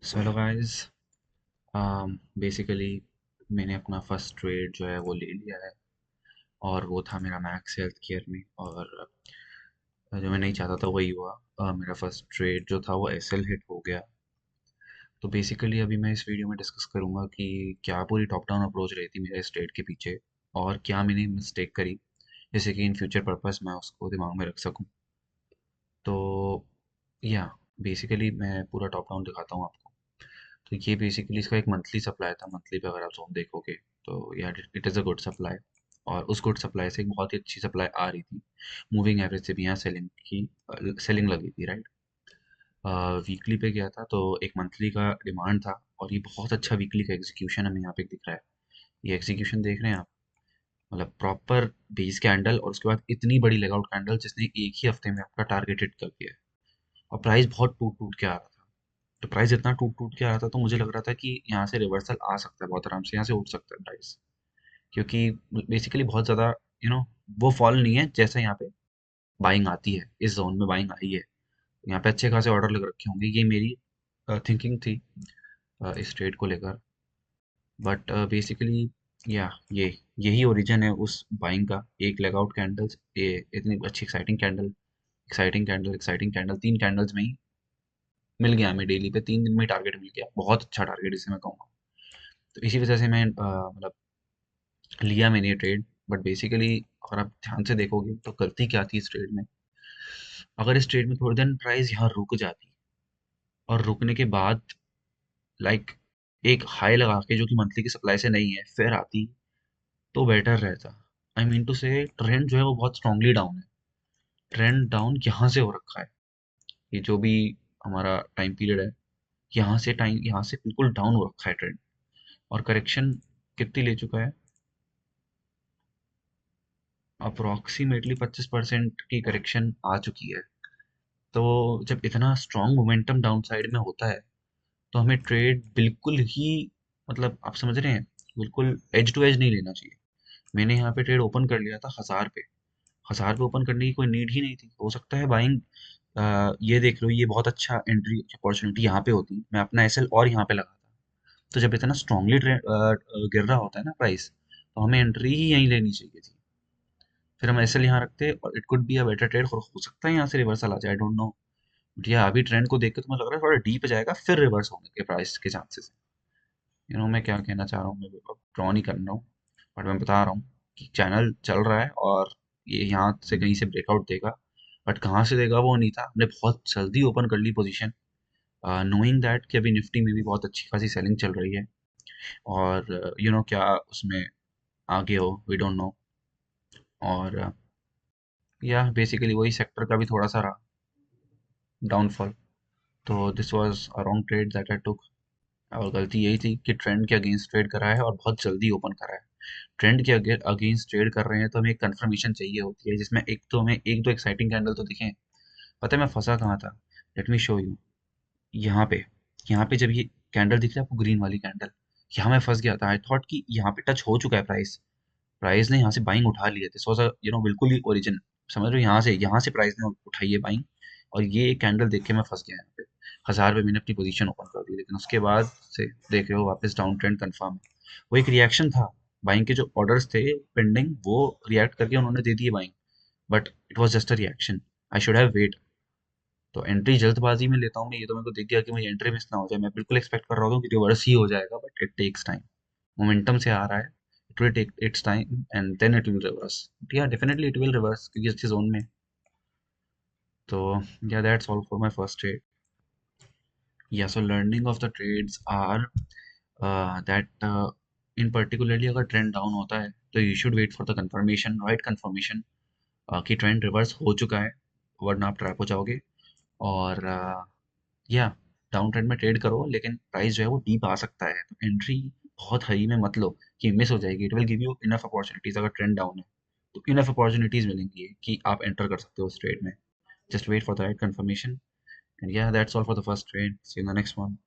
So hello guys. Basically मैंने अपना first trade जो है वो ले लिया है। और वो था मेरा मैक्स हेल्थ केयर में। और जो मैं नहीं चाहता था वही हुआ। मेरा फर्स्ट ट्रेड जो था वो एसएल हिट हो गया। तो बेसिकली अभी मैं इस वीडियो में डिस्कस करूंगा कि क्या पूरी टॉप डाउन अप्रोच रही थी मेरे इस ट्रेड के पीछे, और क्या मैंने मिस्टेक करी, जैसे कि इन फ्यूचर पर्पस मैं उसको दिमाग में रख सकूं। तो या बेसिकली मैं पूरा टॉप डाउन दिखाता हूँ आपको। तो ये बेसिकली इसका एक मंथली सप्लाई था। मंथली पे अगर आप जोन देखोगे तो यार it is a good supply. और उस गुड सप्लाई से एक बहुत ही अच्छी सप्लाई आ रही थी। मूविंग एवरेज से भी यहाँ सेलिंग लगी थी, राइट। वीकली पे गया था तो एक मंथली का डिमांड था, और ये बहुत अच्छा वीकली का एग्जीक्यूशन हमें यहाँ पे दिख रहा है। ये एग्जीक्यूशन देख रहे हैं आप, मतलब प्रॉपर बेस कैंडल और उसके बाद इतनी बड़ी लेगआउट कैंडल जिसने एक ही हफ्ते में आपका टारगेट हिट कर दिया है। और प्राइस बहुत टूट टूट के आ रहा था। तो प्राइस इतना टूट टूट के आ रहा था तो मुझे लग रहा था कि यहाँ से रिवर्सल आ सकता है, बहुत आराम से यहाँ से उठ सकता है प्राइस। क्योंकि बेसिकली बहुत ज़्यादा यू नो वो फॉल नहीं है जैसा यहाँ पे बाइंग आती है। इस जोन में बाइंग आई है, यहाँ पे अच्छे खासे ऑर्डर लग रखे होंगे, ये मेरी थिंकिंग थी इस ट्रेड को लेकर। बट बेसिकली या ये यही ओरिजिन है उस बाइंग का। एक लेग आउट कैंडल्स, ये इतनी अच्छी एक्साइटिंग कैंडल 3 कैंडल्स में ही मिल गया हमें। डेली पे 3 दिन में टारगेट मिल गया, बहुत अच्छा टारगेट इसे मैं कहूँगा। तो इसी वजह से मैं मतलब लिया मैंने ये ट्रेड। बट बेसिकली अगर आप ध्यान से देखोगे तो गलती क्या थी इस ट्रेड में। अगर इस ट्रेड में थोड़ी देर प्राइस यहाँ रुक जाती और रुकने के बाद लाइक एक हाई लगा के जो कि मंथली की सप्लाई से नहीं है फिर आती, तो बेटर रहता। आई मीन टू से ट्रेंड जो है वो बहुत स्ट्रांगली डाउन है। ट्रेंड डाउन यहाँ से हो रखा है। ये जो भी हमारा टाइम पीरियड है, यहाँ से बिल्कुल डाउन हो रखा है ट्रेंड। और करेक्शन कितनी ले चुका है, अप्रोक्सीमेटली 25% की करेक्शन आ चुकी है। तो जब इतना स्ट्रॉन्ग मोमेंटम डाउन साइड में होता है तो हमें ट्रेड बिल्कुल ही, मतलब आप समझ रहे हैं, बिल्कुल एज टू एज नहीं लेना चाहिए। मैंने यहाँ पे ट्रेड ओपन कर लिया था 1000 पे। 1000 पे ओपन करने की कोई नीड ही नहीं थी। हो सकता है बाइंग, ये देख लो, ये बहुत अच्छा एंट्री अपॉर्चुनिटी यहाँ पे होती, मैं अपना एसएल और यहाँ पे लगाता। तो जब इतना स्ट्रांगली गिर रहा होता है ना प्राइस, तो हमें एंट्री ही यहीं लेनी चाहिए थी। फिर हम एसएल यहाँ रखते और it could be a better trade. हो सकता है यहाँ से रिवर्सल आ जाए, आई डोंट नो। बट या अभी ट्रेंड को देख के तो मुझे लग रहा है थोड़ा डीप जाएगा फिर रिवर्स होने के प्राइस के चांसेस। मैं क्या कहना चाह रहा हूँ, मैं ड्रॉ नहीं कर रहा हूँ, बट मैं बता रहा हूँ कि चैनल चल रहा है और ये यहाँ से कहीं से ब्रेकआउट देगा। बट कहाँ से देगा वो नहीं था, हमने बहुत जल्दी ओपन कर ली पोजीशन, नोइंग दैट कि अभी निफ्टी में भी बहुत अच्छी खासी सेलिंग चल रही है। और क्या उसमें आगे हो, वी डोंट नो। और या बेसिकली वही सेक्टर का भी थोड़ा सा रहा डाउनफॉल। तो this was a wrong trade that I took. और गलती यही थी कि ट्रेंड के अगेंस्ट ट्रेड करा है और बहुत जल्दी ओपन करा है। ट्रेंड के अगेंस्ट ट्रेड कर रहे हैं तो हमें एक कंफर्मेशन चाहिए होती है, जिसमें एक तो हमें एक दो एक्साइटिंग कैंडल तो दिखें। पता है मैं फंसा कहाँ था? Let me show you. यहाँ पे यहाँ पे जब ये कैंडल दिख रहा है आपको, ग्रीन वाली कैंडल, यहाँ मैं फंस गया था। आई थॉट कि यहाँ पे टच हो चुका है प्राइस। प्राइस ने यहाँ से बाइंग उठा लिए थे, सो बिल्कुल ही ओरिजिन। समझ रहे हो, यहाँ से प्राइस ने उठाई है बाइंग। और ये एक कैंडल देख के मैं फंस गया यहाँ पे। 1000 पे मैंने अपनी पोजीशन ओपन कर दी, लेकिन उसके बाद से देख रहे हो वापस डाउन ट्रेंड कंफर्म है। वो एक रिएक्शन था। बाइंग के जो ऑर्डर्स थे पेंडिंग, वो रिएक्ट करके उन्होंने दे दिए buying. But it was just a reaction. I should have wait. तो एंट्री जल्दबाजी में लेता हूँ मैं, ये तो मेरे को दिख गया कि मुझे एंट्री मिस ना हो जाए। मैं बिल्कुल एक्सपेक्ट कर रहा हूँ कि रिवर्स ही हो जाएगा, but it takes time. Momentum से आ रहा है, it will take its time and then it will reverse. Yeah definitely it will reverse क्योंकि अच्छे जोन में है। तो yeah that's all for my first trade. Yeah so learning of the trades are that in particularly अगर trend down होता है तो you should wait for the confirmation, right confirmation, कि ट्रेंड रिवर्स हो चुका है, वरना आप ट्रैप हो जाओगे। और या डाउन ट्रेंड में ट्रेड करो, लेकिन प्राइस जो है वो डीप आ सकता है, तो एंट्री बहुत हाई में मत लो कि मिस हो जाएगी। It will give you enough opportunities. अगर ट्रेंड डाउन है तो इनफ अपॉर्चुनिटीज मिलेंगी कि आप एंटर कर सकते हो उस ट्रेड में। Just wait for the right confirmation. And yeah that's all for the first trade. See you in the next one.